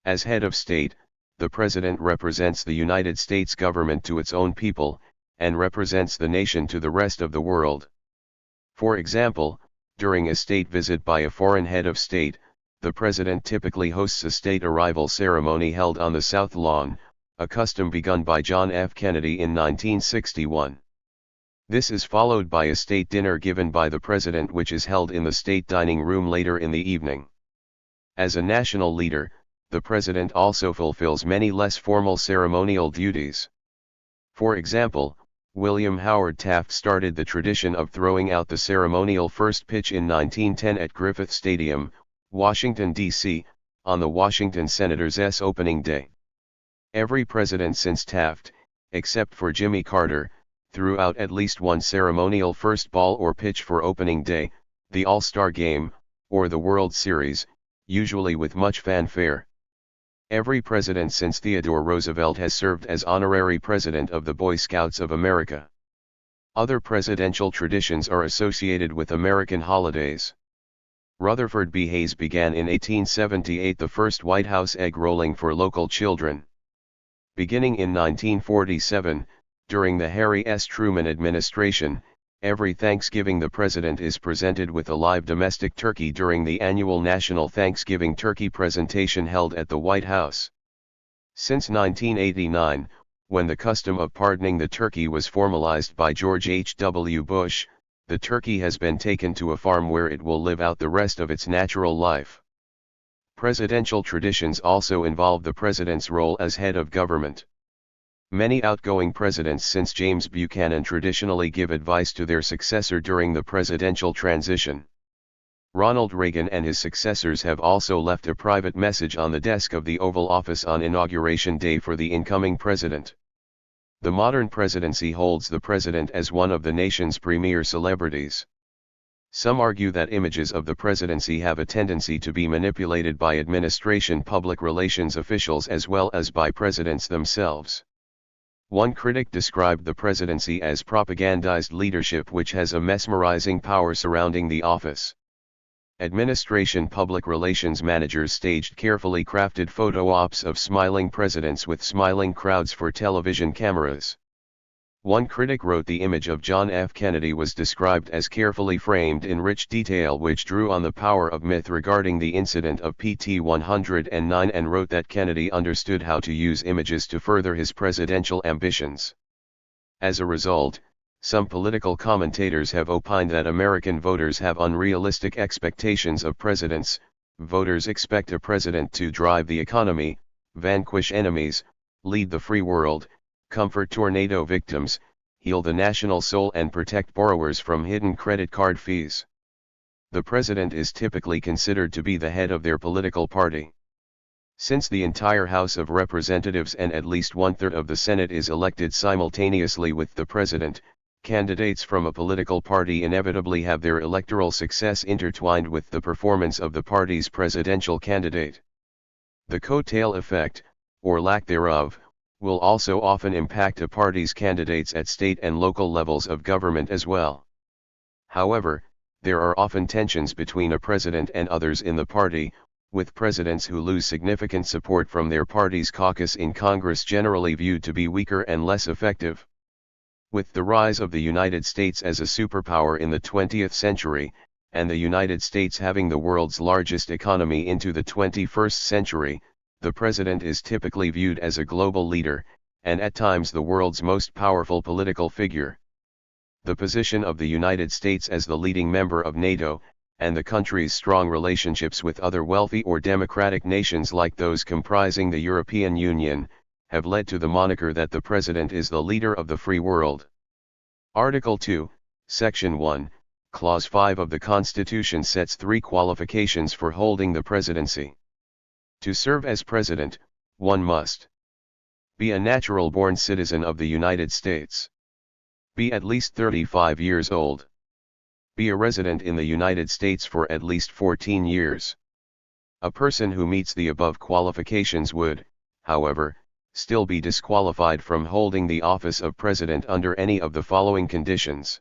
As head of state, the president represents the United States government to its own people, and represents the nation to the rest of the world. For example, during a state visit by a foreign head of state, the president typically hosts a state arrival ceremony held on the South Lawn, a custom begun by John F. Kennedy in 1961. This is followed by a state dinner given by the president, which is held in the state dining room later in the evening. As a national leader, the president also fulfills many less formal ceremonial duties. For example, William Howard Taft started the tradition of throwing out the ceremonial first pitch in 1910 at Griffith Stadium, Washington, D.C., on the Washington Senators' opening day. Every president since Taft, except for Jimmy Carter, threw out at least one ceremonial first ball or pitch for opening day, the All-Star Game, or the World Series, usually with much fanfare. Every president since Theodore Roosevelt has served as honorary president of the Boy Scouts of America. Other presidential traditions are associated with American holidays. Rutherford B. Hayes began in 1878 the first White House egg rolling for local children. Beginning in 1947, during the Harry S. Truman administration, every Thanksgiving the president is presented with a live domestic turkey during the annual National Thanksgiving Turkey presentation held at the White House. Since 1989, when the custom of pardoning the turkey was formalized by George H.W. Bush, the turkey has been taken to a farm where it will live out the rest of its natural life. Presidential traditions also involve the president's role as head of government. Many outgoing presidents since James Buchanan traditionally give advice to their successor during the presidential transition. Ronald Reagan and his successors have also left a private message on the desk of the Oval Office on Inauguration Day for the incoming president. The modern presidency holds the president as one of the nation's premier celebrities. Some argue that images of the presidency have a tendency to be manipulated by administration public relations officials as well as by presidents themselves. One critic described the presidency as propagandized leadership which has a mesmerizing power surrounding the office. Administration public relations managers staged carefully crafted photo ops of smiling presidents with smiling crowds for television cameras. One critic wrote the image of John F. Kennedy was described as carefully framed in rich detail which drew on the power of myth regarding the incident of PT 109 and wrote that Kennedy understood how to use images to further his presidential ambitions. As a result, some political commentators have opined that American voters have unrealistic expectations of presidents. Voters expect a president to drive the economy, vanquish enemies, lead the free world, comfort tornado victims, heal the national soul and protect borrowers from hidden credit card fees. The president is typically considered to be the head of their political party. Since the entire House of Representatives and at least one-third of the Senate is elected simultaneously with the president, candidates from a political party inevitably have their electoral success intertwined with the performance of the party's presidential candidate. The coattail effect, or lack thereof, will also often impact a party's candidates at state and local levels of government as well. However, there are often tensions between a president and others in the party, with presidents who lose significant support from their party's caucus in Congress generally viewed to be weaker and less effective. With the rise of the United States as a superpower in the 20th century, and the United States having the world's largest economy into the 21st century, the president is typically viewed as a global leader, and at times the world's most powerful political figure. The position of the United States as the leading member of NATO, and the country's strong relationships with other wealthy or democratic nations like those comprising the European Union, have led to the moniker that the president is the leader of the free world. Article 2, Section 1, Clause 5 of the Constitution sets 3 qualifications for holding the presidency. To serve as president, one must be a natural-born citizen of the United States, be at least 35 years old, be a resident in the United States for at least 14 years. A person who meets the above qualifications would, however, still be disqualified from holding the office of president under any of the following conditions.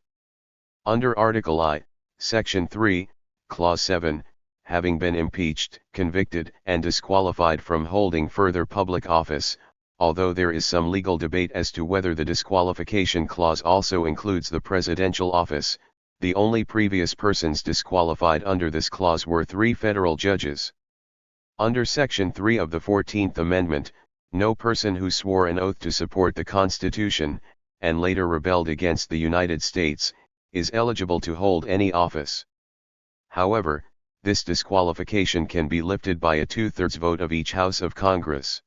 Under Article I, Section 3, Clause 7, having been impeached, convicted, and disqualified from holding further public office, although there is some legal debate as to whether the disqualification clause also includes the presidential office. The only previous persons disqualified under this clause were 3 federal judges. Under Section 3 of the 14th Amendment, no person who swore an oath to support the Constitution, and later rebelled against the United States, is eligible to hold any office. However, this disqualification can be lifted by a 2/3 vote of each House of Congress.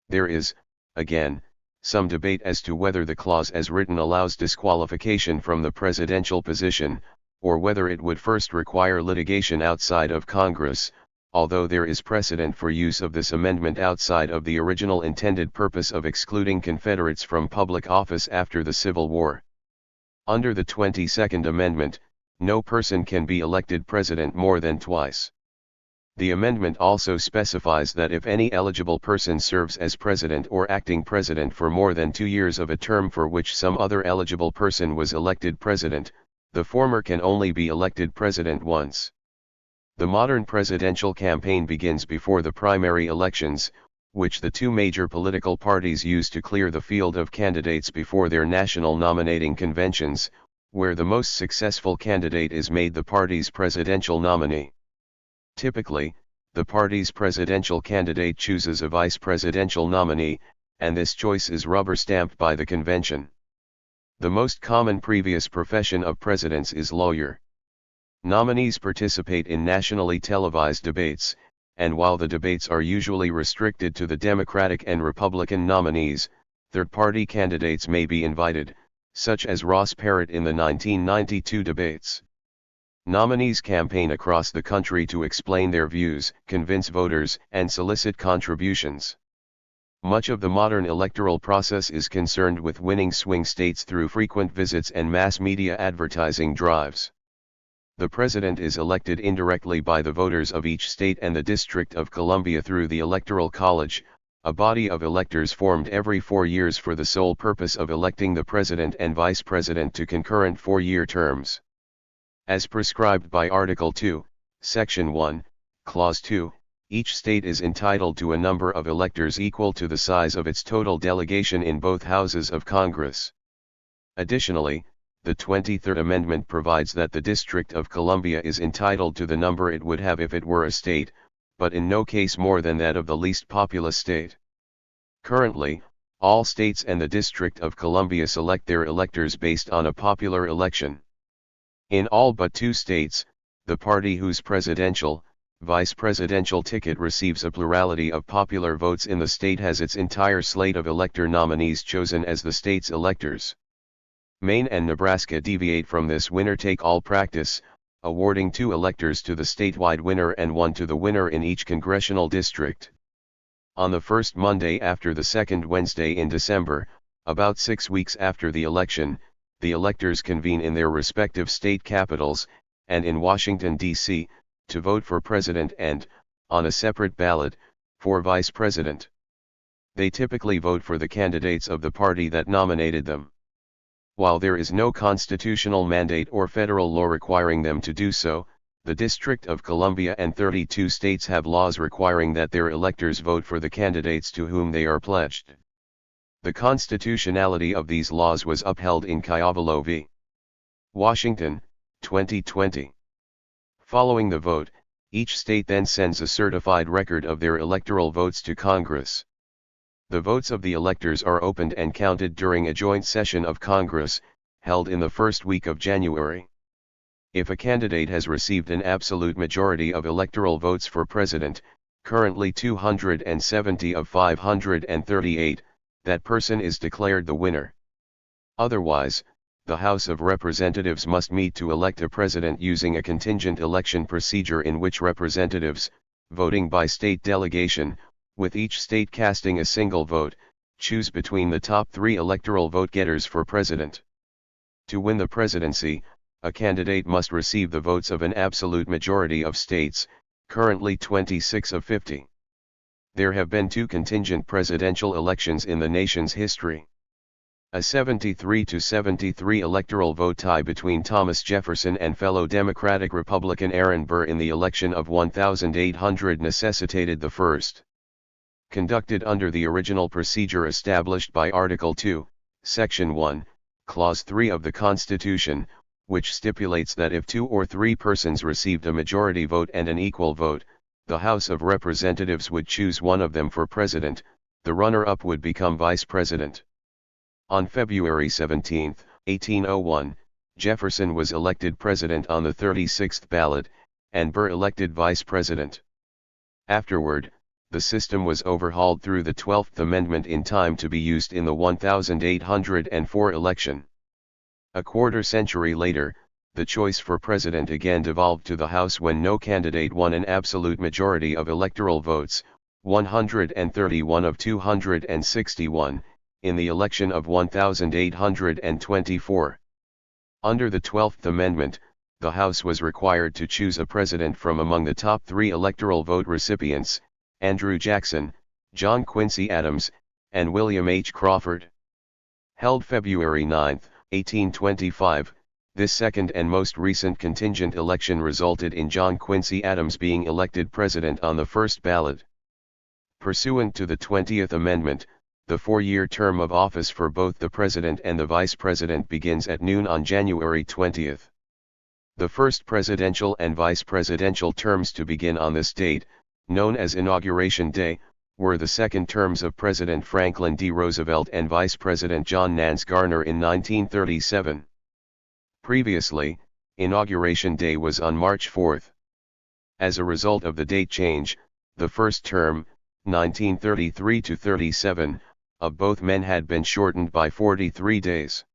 There is, again, some debate as to whether the clause as written allows disqualification from the presidential position, or whether it would first require litigation outside of Congress, although there is precedent for use of this amendment outside of the original intended purpose of excluding Confederates from public office after the Civil War. Under the 22nd Amendment, no person can be elected president more than twice. The amendment also specifies that if any eligible person serves as president or acting president for more than 2 years of a term for which some other eligible person was elected president, the former can only be elected president once. The modern presidential campaign begins before the primary elections, which the 2 major political parties use to clear the field of candidates before their national nominating conventions, where the most successful candidate is made the party's presidential nominee. Typically, the party's presidential candidate chooses a vice presidential nominee, and this choice is rubber-stamped by the convention. The most common previous profession of presidents is lawyer. Nominees participate in nationally televised debates, and while the debates are usually restricted to the Democratic and Republican nominees, third-party candidates may be invited, such as Ross Perot in the 1992 debates. Nominees campaign across the country to explain their views, convince voters, and solicit contributions. Much of the modern electoral process is concerned with winning swing states through frequent visits and mass media advertising drives. The president is elected indirectly by the voters of each state and the District of Columbia through the Electoral College, a body of electors formed every 4 years for the sole purpose of electing the president and vice president to concurrent 4-year terms. As prescribed by Article 2, Section 1, Clause 2, each state is entitled to a number of electors equal to the size of its total delegation in both houses of Congress. Additionally, the 23rd Amendment provides that the District of Columbia is entitled to the number it would have if it were a state, but in no case more than that of the least populous state. Currently, all states and the District of Columbia select their electors based on a popular election. In all but 2 states, the party whose presidential, vice presidential ticket receives a plurality of popular votes in the state has its entire slate of elector nominees chosen as the state's electors. Maine and Nebraska deviate from this winner-take-all practice, awarding 2 electors to the statewide winner and 1 to the winner in each congressional district. On the first Monday after the second Wednesday in December, about 6 weeks after the election, the electors convene in their respective state capitals, and in Washington, D.C., to vote for president and, on a separate ballot, for vice president. They typically vote for the candidates of the party that nominated them. While there is no constitutional mandate or federal law requiring them to do so, the District of Columbia and 32 states have laws requiring that their electors vote for the candidates to whom they are pledged. The constitutionality of these laws was upheld in Ciovallo v. Washington, 2020. Following the vote, each state then sends a certified record of their electoral votes to Congress. The votes of the electors are opened and counted during a joint session of Congress, held in the first week of January. If a candidate has received an absolute majority of electoral votes for president, currently 270 of 538, that person is declared the winner. Otherwise, the House of Representatives must meet to elect a president using a contingent election procedure in which representatives, voting by state delegation, with each state casting a single vote, choose between the top 3 electoral vote-getters for president. To win the presidency, a candidate must receive the votes of an absolute majority of states, currently 26 of 50. There have been 2 contingent presidential elections in the nation's history. A 73-73 electoral vote tie between Thomas Jefferson and fellow Democratic Republican Aaron Burr in the election of 1800 necessitated the first. Conducted under the original procedure established by Article 2, Section 1, Clause 3 of the Constitution, which stipulates that if 2 or 3 persons received a majority vote and an equal vote, the House of Representatives would choose one of them for president, the runner-up would become vice president. On February 17, 1801, Jefferson was elected president on the 36th ballot, and Burr elected vice president. Afterward, the system was overhauled through the 12th Amendment in time to be used in the 1804 election. A quarter century later, the choice for president again devolved to the House when no candidate won an absolute majority of electoral votes, 131 of 261, in the election of 1824. Under the 12th Amendment, the House was required to choose a president from among the top 3 electoral vote recipients, Andrew Jackson, John Quincy Adams, and William H. Crawford. Held February 9, 1825, this second and most recent contingent election resulted in John Quincy Adams being elected president on the first ballot. Pursuant to the 20th Amendment, the 4-year term of office for both the president and the vice president begins at noon on January 20. The first presidential and vice presidential terms to begin on this date, known as Inauguration Day, were the second terms of President Franklin D. Roosevelt and Vice President John Nance Garner in 1937. Previously, Inauguration Day was on March 4. As a result of the date change, the first term, 1933-37, of both men had been shortened by 43 days.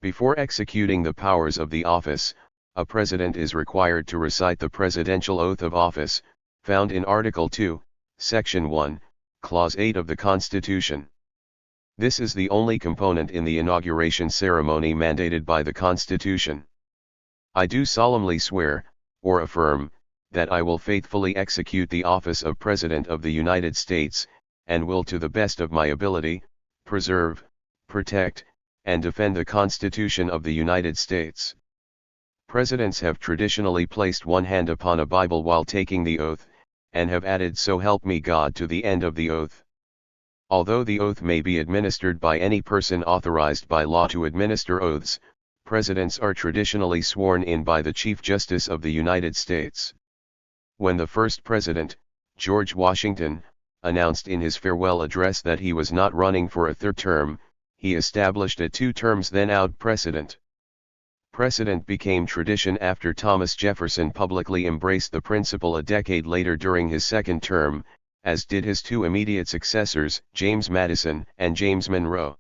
Before executing the powers of the office, a president is required to recite the presidential oath of office, found in Article 2, Section 1, Clause 8 of the Constitution. This is the only component in the inauguration ceremony mandated by the Constitution. I do solemnly swear, or affirm, that I will faithfully execute the office of President of the United States, and will to the best of my ability, preserve, protect, and defend the Constitution of the United States. Presidents have traditionally placed one hand upon a Bible while taking the oath, and have added "So help me God" to the end of the oath. Although the oath may be administered by any person authorized by law to administer oaths, presidents are traditionally sworn in by the Chief Justice of the United States. When the first president, George Washington, announced in his farewell address that he was not running for a third term, he established a 2 terms then out precedent. Precedent became tradition after Thomas Jefferson publicly embraced the principle a decade later during his second term, as did his 2 immediate successors, James Madison and James Monroe.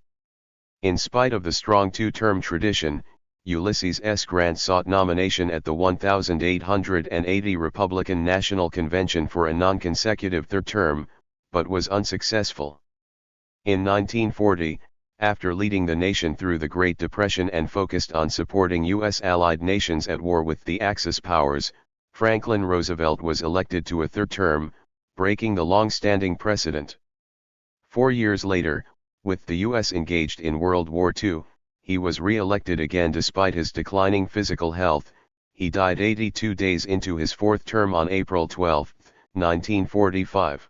In spite of the strong 2-term tradition, Ulysses S. Grant sought nomination at the 1880 Republican National Convention for a non-consecutive third term, but was unsuccessful. In 1940, after leading the nation through the Great Depression and focused on supporting U.S. allied nations at war with the Axis powers, Franklin Roosevelt was elected to a third term, breaking the long-standing precedent. 4 years later, with the U.S. engaged in World War II, he was re-elected again despite his declining physical health. He died 82 days into his 4th term on April 12, 1945.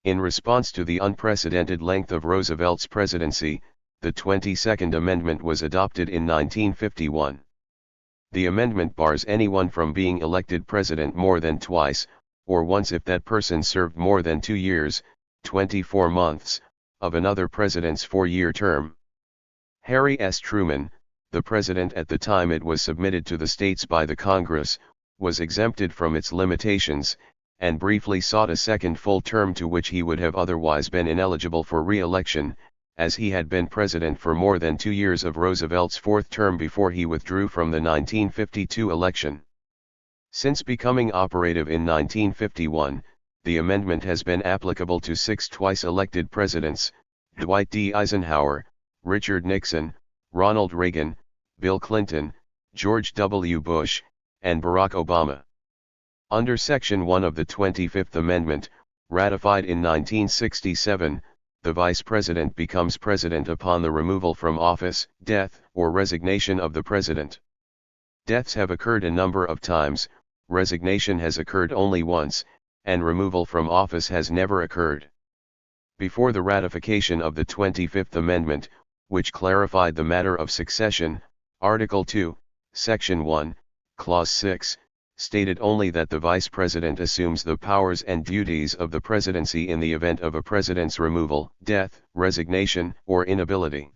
In response to the unprecedented length of Roosevelt's presidency, the 22nd Amendment was adopted in 1951. The amendment bars anyone from being elected president more than twice, or once if that person served more than 2 years, 24 months, of another president's 4-year term. Harry S. Truman, the president at the time it was submitted to the states by the Congress, was exempted from its limitations, and briefly sought a second full term to which he would have otherwise been ineligible for re-election, as he had been president for more than 2 years of Roosevelt's 4th term before he withdrew from the 1952 election. Since becoming operative in 1951, the amendment has been applicable to 6 twice-elected presidents: Dwight D. Eisenhower, Richard Nixon, Ronald Reagan, Bill Clinton, George W. Bush, and Barack Obama. Under Section 1 of the 25th Amendment, ratified in 1967, the vice president becomes president upon the removal from office, death, or resignation of the president. Deaths have occurred a number of times, resignation has occurred only once, and removal from office has never occurred. Before the ratification of the 25th Amendment, which clarified the matter of succession, Article 2, Section 1, Clause 6, stated only that the vice president assumes the powers and duties of the presidency in the event of a president's removal, death, resignation, or inability.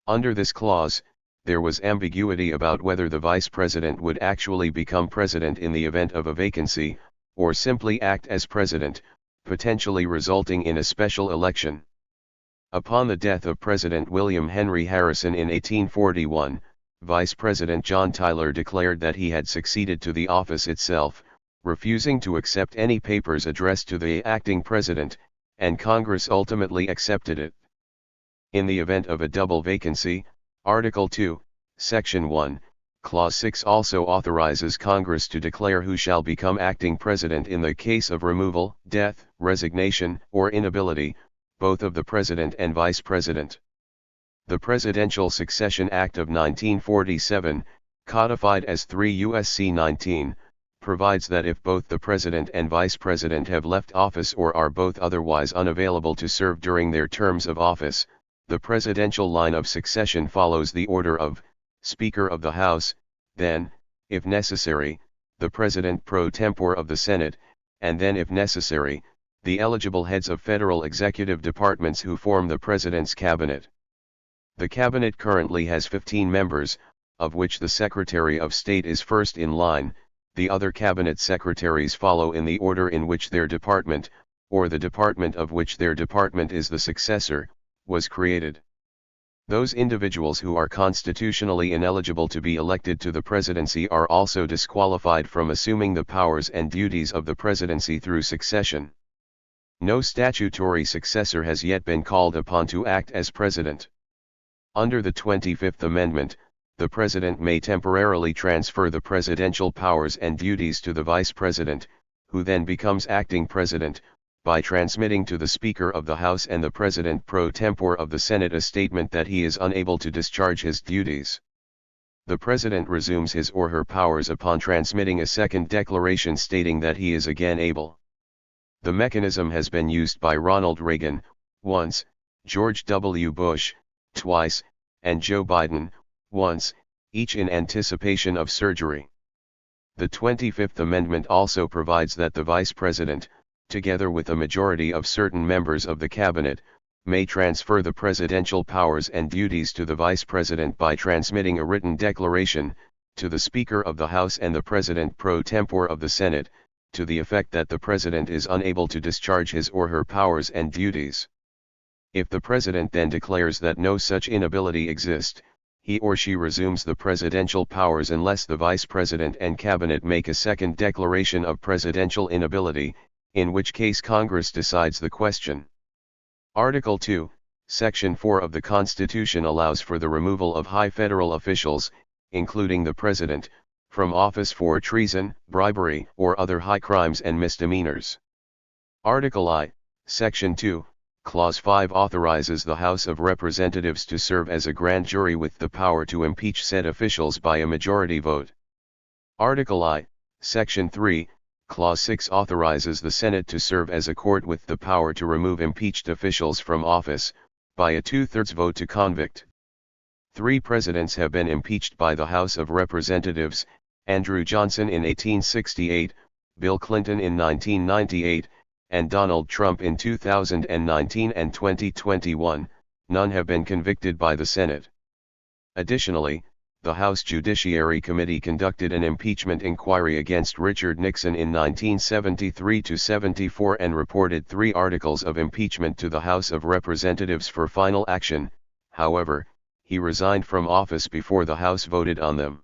Under this clause, there was ambiguity about whether the vice president would actually become president in the event of a vacancy, or simply act as president, potentially resulting in a special election. Upon the death of President William Henry Harrison in 1841, Vice President John Tyler declared that he had succeeded to the office itself, refusing to accept any papers addressed to the acting president, and Congress ultimately accepted it. In the event of a double vacancy, Article 2, Section 1, Clause 6 also authorizes Congress to declare who shall become acting president in the case of removal, death, resignation, or inability, both of the president and vice president. The Presidential Succession Act of 1947, codified as 3 U.S.C. 19, provides that if both the president and vice president have left office or are both otherwise unavailable to serve during their terms of office, the presidential line of succession follows the order of Speaker of the House, then, if necessary, the President pro tempore of the Senate, and then if necessary, the eligible heads of federal executive departments who form the President's cabinet. The cabinet currently has 15 members, of which the Secretary of State is first in line. The other cabinet secretaries follow in the order in which their department, or the department of which their department is the successor, was created. Those individuals who are constitutionally ineligible to be elected to the presidency are also disqualified from assuming the powers and duties of the presidency through succession. No statutory successor has yet been called upon to act as president. Under the 25th Amendment, the president may temporarily transfer the presidential powers and duties to the vice president, who then becomes acting president, by transmitting to the Speaker of the House and the President pro tempore of the Senate a statement that he is unable to discharge his duties. The President resumes his or her powers upon transmitting a second declaration stating that he is again able. The mechanism has been used by Ronald Reagan, once, George W. Bush, twice, and Joe Biden, once, each in anticipation of surgery. The 25th Amendment also provides that the Vice President, together with a majority of certain members of the Cabinet, may transfer the presidential powers and duties to the Vice President by transmitting a written declaration, to the Speaker of the House and the President pro tempore of the Senate, to the effect that the President is unable to discharge his or her powers and duties. If the President then declares that no such inability exists, he or she resumes the presidential powers unless the Vice President and Cabinet make a second declaration of presidential inability, in which case Congress decides the question. Article 2, Section 4 of the Constitution allows for the removal of high federal officials, including the President, from office for treason, bribery, or other high crimes and misdemeanors. Article I, Section 2, Clause 5 authorizes the House of Representatives to serve as a grand jury with the power to impeach said officials by a majority vote. Article I, Section 3, Clause 6 authorizes the Senate to serve as a court with the power to remove impeached officials from office, by a 2/3 vote to convict. 3 presidents have been impeached by the House of Representatives: Andrew Johnson in 1868, Bill Clinton in 1998, and Donald Trump in 2019 and 2021, none have been convicted by the Senate. Additionally, the House Judiciary Committee conducted an impeachment inquiry against Richard Nixon in 1973-74 and reported 3 articles of impeachment to the House of Representatives for final action. However, he resigned from office before the House voted on them.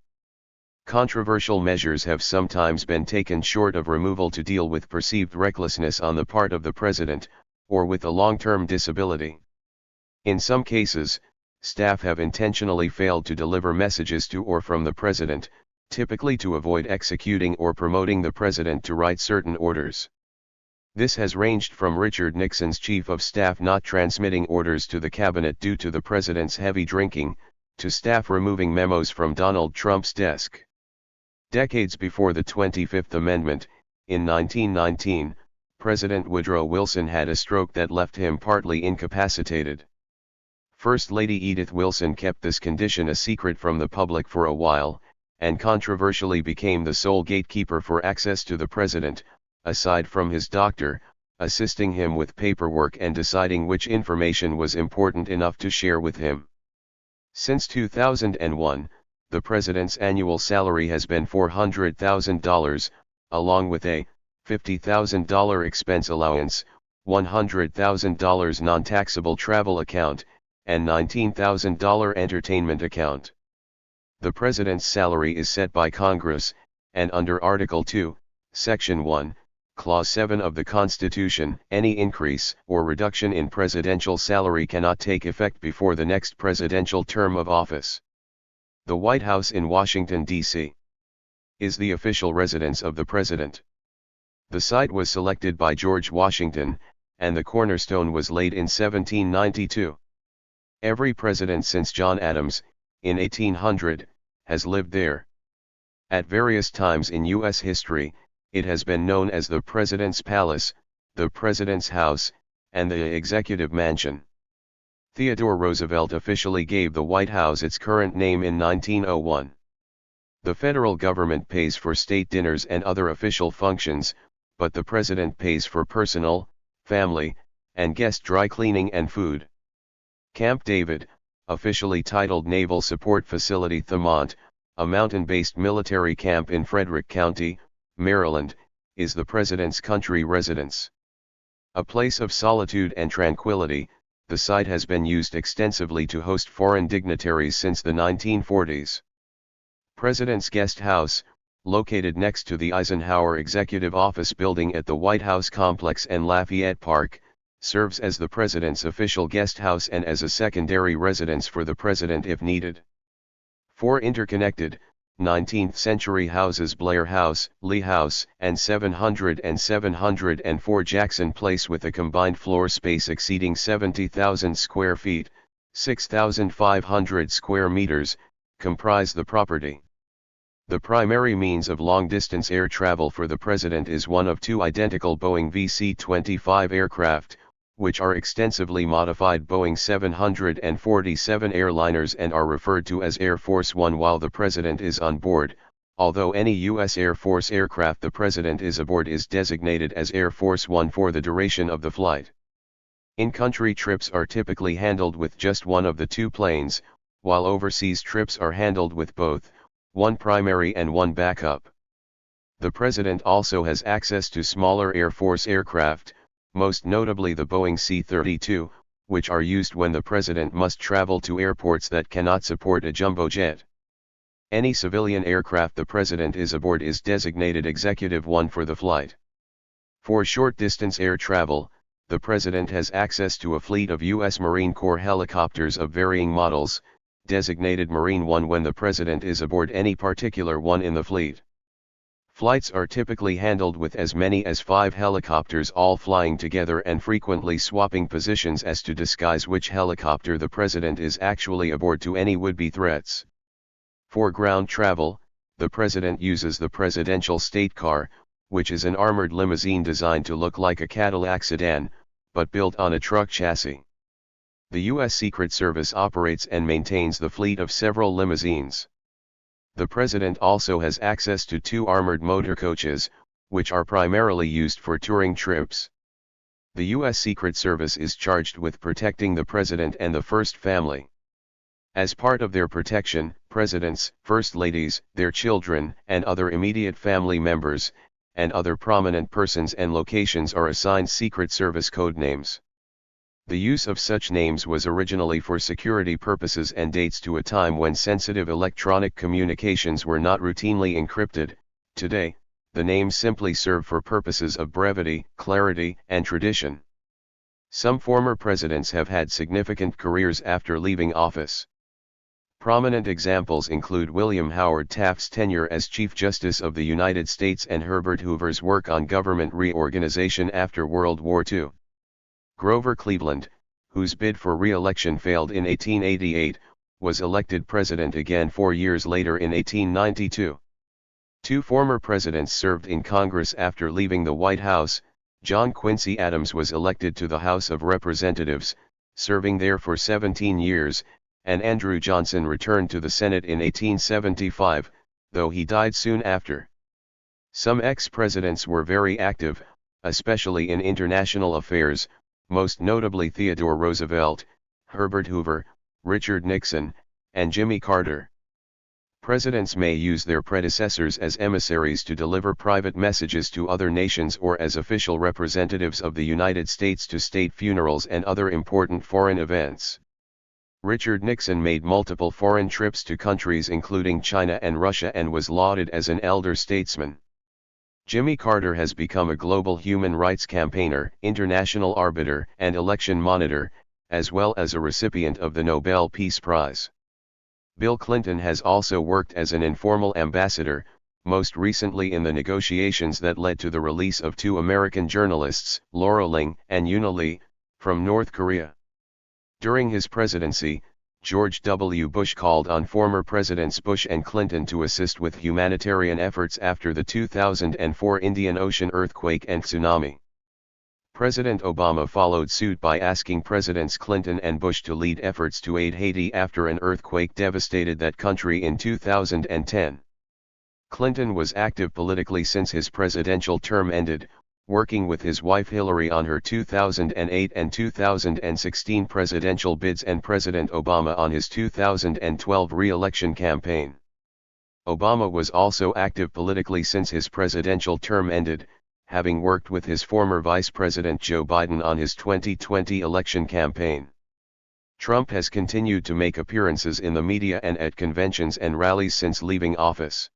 Controversial measures have sometimes been taken short of removal to deal with perceived recklessness on the part of the President, or with a long-term disability. In some cases, staff have intentionally failed to deliver messages to or from the President, typically to avoid executing or promoting the President to write certain orders. This has ranged from Richard Nixon's chief of staff not transmitting orders to the cabinet due to the president's heavy drinking, to staff removing memos from Donald Trump's desk. Decades before the 25th Amendment, in 1919, President Woodrow Wilson had a stroke that left him partly incapacitated. First Lady Edith Wilson kept this condition a secret from the public for a while, and controversially became the sole gatekeeper for access to the president, aside from his doctor, assisting him with paperwork and deciding which information was important enough to share with him. Since 2001, the president's annual salary has been $400,000, along with a $50,000 expense allowance, $100,000 non-taxable travel account, and $19,000 entertainment account. The president's salary is set by Congress, and under Article 2, Section 1, Clause 7 of the Constitution, any increase or reduction in presidential salary cannot take effect before the next presidential term of office. The White House in Washington, D.C. is the official residence of the president. The site was selected by George Washington, and the cornerstone was laid in 1792. Every president since John Adams, in 1800, has lived there. At various times in U.S. history, it has been known as the President's Palace, the President's House, and the Executive Mansion. Theodore Roosevelt officially gave the White House its current name in 1901. The federal government pays for state dinners and other official functions, but the president pays for personal, family, and guest dry cleaning and food. Camp David, officially titled Naval Support Facility Thumont, a mountain-based military camp in Frederick County, Maryland, is the president's country residence. A place of solitude and tranquility, the site has been used extensively to host foreign dignitaries since the 1940s. President's Guest House, located next to the Eisenhower Executive Office Building at the White House Complex and Lafayette Park, serves as the president's official guest house and as a secondary residence for the president if needed. Four interconnected, 19th-century houses, Blair House, Lee House, and 700 and 704 Jackson Place, with a combined floor space exceeding 70,000 square feet, 6,500 square meters, comprise the property. The primary means of long-distance air travel for the president is one of two identical Boeing VC-25 aircraft, which are extensively modified Boeing 747 airliners and are referred to as Air Force One while the president is on board, although any U.S. Air Force aircraft the president is aboard is designated as Air Force One for the duration of the flight. In-country trips are typically handled with just one of the two planes, while overseas trips are handled with both, one primary and one backup. The president also has access to smaller Air Force aircraft, most notably the Boeing C-32, which are used when the president must travel to airports that cannot support a jumbo jet. Any civilian aircraft the president is aboard is designated Executive One for the flight. For short-distance air travel, the president has access to a fleet of U.S. Marine Corps helicopters of varying models, designated Marine One when the president is aboard any particular one in the fleet. Flights are typically handled with as many as 5 helicopters all flying together and frequently swapping positions as to disguise which helicopter the president is actually aboard to any would-be threats. For ground travel, the president uses the presidential state car, which is an armored limousine designed to look like a Cadillac sedan, but built on a truck chassis. The U.S. Secret Service operates and maintains the fleet of several limousines. The president also has access to 2 armored motor coaches, which are primarily used for touring trips. The U.S. Secret Service is charged with protecting the president and the First Family. As part of their protection, presidents, first ladies, their children, and other immediate family members, and other prominent persons and locations are assigned Secret Service code names. The use of such names was originally for security purposes and dates to a time when sensitive electronic communications were not routinely encrypted. Today, the names simply serve for purposes of brevity, clarity, and tradition. Some former presidents have had significant careers after leaving office. Prominent examples include William Howard Taft's tenure as Chief Justice of the United States and Herbert Hoover's work on government reorganization after World War II. Grover Cleveland, whose bid for re-election failed in 1888, was elected president again 4 years later in 1892. Two former presidents served in Congress after leaving the White House. John Quincy Adams was elected to the House of Representatives, serving there for 17 years, and Andrew Johnson returned to the Senate in 1875, though he died soon after. Some ex-presidents were very active, especially in international affairs, most notably Theodore Roosevelt, Herbert Hoover, Richard Nixon, and Jimmy Carter. Presidents may use their predecessors as emissaries to deliver private messages to other nations or as official representatives of the United States to state funerals and other important foreign events. Richard Nixon made multiple foreign trips to countries including China and Russia and was lauded as an elder statesman. Jimmy Carter has become a global human rights campaigner, international arbiter, and election monitor, as well as a recipient of the Nobel Peace Prize. Bill Clinton has also worked as an informal ambassador, most recently in the negotiations that led to the release of two American journalists, Laura Ling and Yuna Lee, from North Korea. During his presidency, George W. Bush called on former Presidents Bush and Clinton to assist with humanitarian efforts after the 2004 Indian Ocean earthquake and tsunami. President Obama followed suit by asking Presidents Clinton and Bush to lead efforts to aid Haiti after an earthquake devastated that country in 2010. Clinton was active politically since his presidential term ended, working with his wife Hillary on her 2008 and 2016 presidential bids and President Obama on his 2012 re-election campaign. Obama was also active politically since his presidential term ended, having worked with his former Vice President Joe Biden on his 2020 election campaign. Trump has continued to make appearances in the media and at conventions and rallies since leaving office.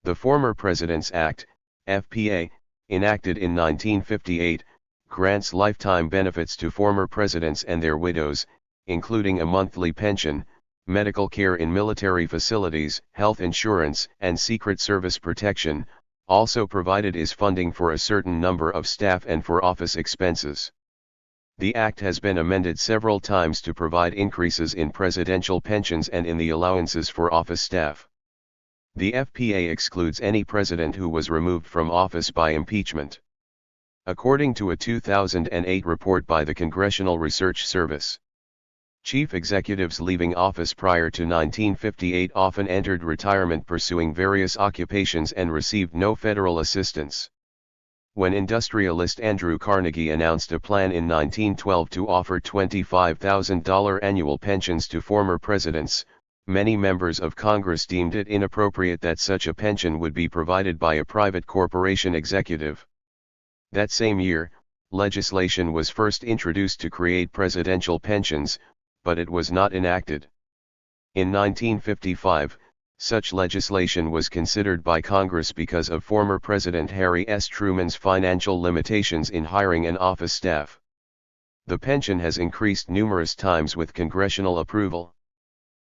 The Former President's Act, FPA, enacted in 1958, grants lifetime benefits to former presidents and their widows, including a monthly pension, medical care in military facilities, health insurance, and Secret Service protection. Also provided is funding for a certain number of staff and for office expenses. The act has been amended several times to provide increases in presidential pensions and in the allowances for office staff. The FPA excludes any president who was removed from office by impeachment. According to a 2008 report by the Congressional Research Service, chief executives leaving office prior to 1958 often entered retirement pursuing various occupations and received no federal assistance. When industrialist Andrew Carnegie announced a plan in 1912 to offer $25,000 annual pensions to former presidents, many members of Congress deemed it inappropriate that such a pension would be provided by a private corporation executive. That same year, legislation was first introduced to create presidential pensions, but it was not enacted. In 1955, such legislation was considered by Congress because of former President Harry S. Truman's financial limitations in hiring an office staff. The pension has increased numerous times with congressional approval.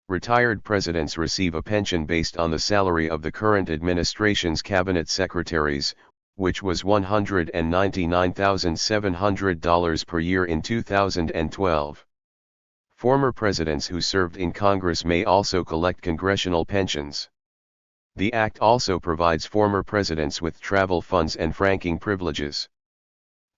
Retired presidents receive a pension based on the salary of the current administration's cabinet secretaries, which was $199,700 per year in 2012. Former presidents who served in Congress may also collect congressional pensions. The act also provides former presidents with travel funds and franking privileges.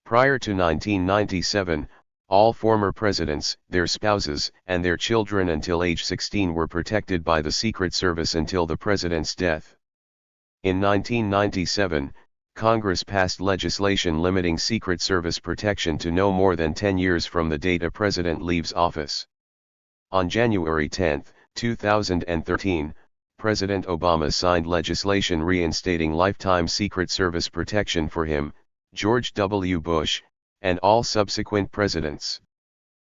Prior to 1997, all former presidents, their spouses, and their children until age 16 were protected by the Secret Service until the president's death. In 1997, Congress passed legislation limiting Secret Service protection to no more than 10 years from the date a president leaves office. On January 10, 2013, President Obama signed legislation reinstating lifetime Secret Service protection for him, George W. Bush, and all subsequent presidents.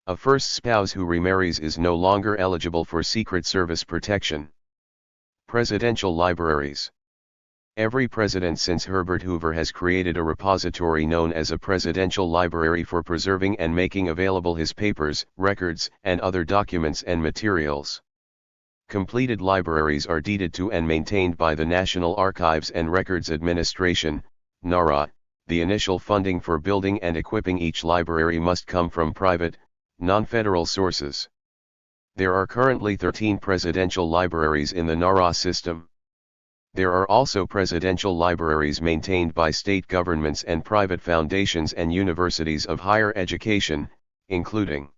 A first spouse who remarries is no longer eligible for Secret Service protection. Presidential libraries. Every president since Herbert Hoover has created a repository known as a presidential library for preserving and making available his papers, records, and other documents and materials. Completed libraries are deeded to and maintained by the National Archives and Records Administration, NARA. The initial funding for building and equipping each library must come from private, non-federal sources. There are currently 13 presidential libraries in the NARA system. There are also presidential libraries maintained by state governments and private foundations and universities of higher education, including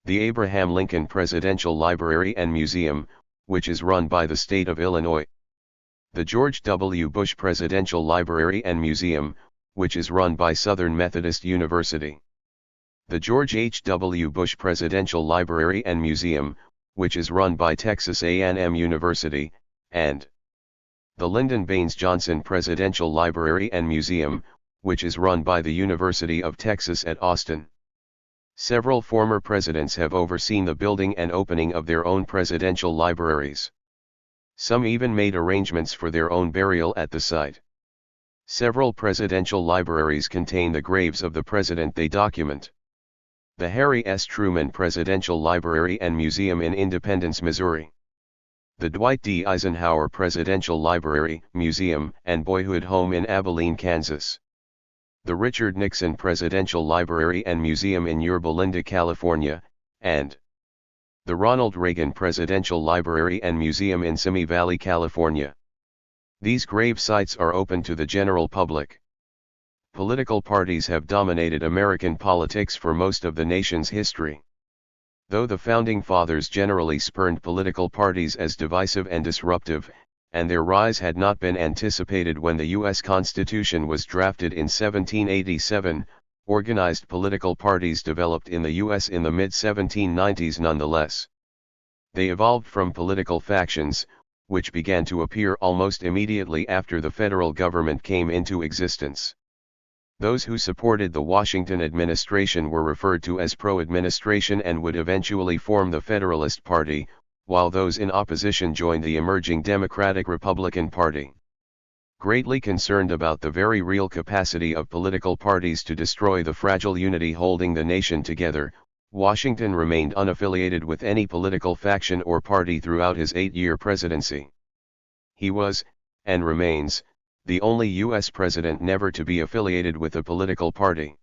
the Abraham Lincoln Presidential Library and Museum, which is run by the state of Illinois. The George W. Bush Presidential Library and Museum, which is run by Southern Methodist University. The George H. W. Bush Presidential Library and Museum, which is run by Texas A&M University, and the Lyndon Baines Johnson Presidential Library and Museum, which is run by the University of Texas at Austin. Several former presidents have overseen the building and opening of their own presidential libraries. Some even made arrangements for their own burial at the site. Several presidential libraries contain the graves of the president they document. The Harry S. Truman Presidential Library and Museum in Independence, Missouri. The Dwight D. Eisenhower Presidential Library, Museum, and Boyhood Home in Abilene, Kansas. The Richard Nixon Presidential Library and Museum in Yorba Linda, California, and the Ronald Reagan Presidential Library and Museum in Simi Valley, California. These grave sites are open to the general public. Political parties have dominated American politics for most of the nation's history. Though the Founding Fathers generally spurned political parties as divisive and disruptive, and their rise had not been anticipated when the U.S. Constitution was drafted in 1787, organized political parties developed in the U.S. in the mid-1790s nonetheless. They evolved from political factions, which began to appear almost immediately after the federal government came into existence. Those who supported the Washington administration were referred to as pro-administration and would eventually form the Federalist Party, while those in opposition joined the emerging Democratic-Republican Party. Greatly concerned about the very real capacity of political parties to destroy the fragile unity holding the nation together, Washington remained unaffiliated with any political faction or party throughout his 8-year presidency. He was, and remains, the only U.S. president never to be affiliated with a political party.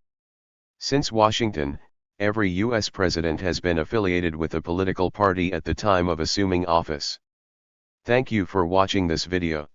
Since Washington, every U.S. president has been affiliated with a political party at the time of assuming office. Thank you for watching this video.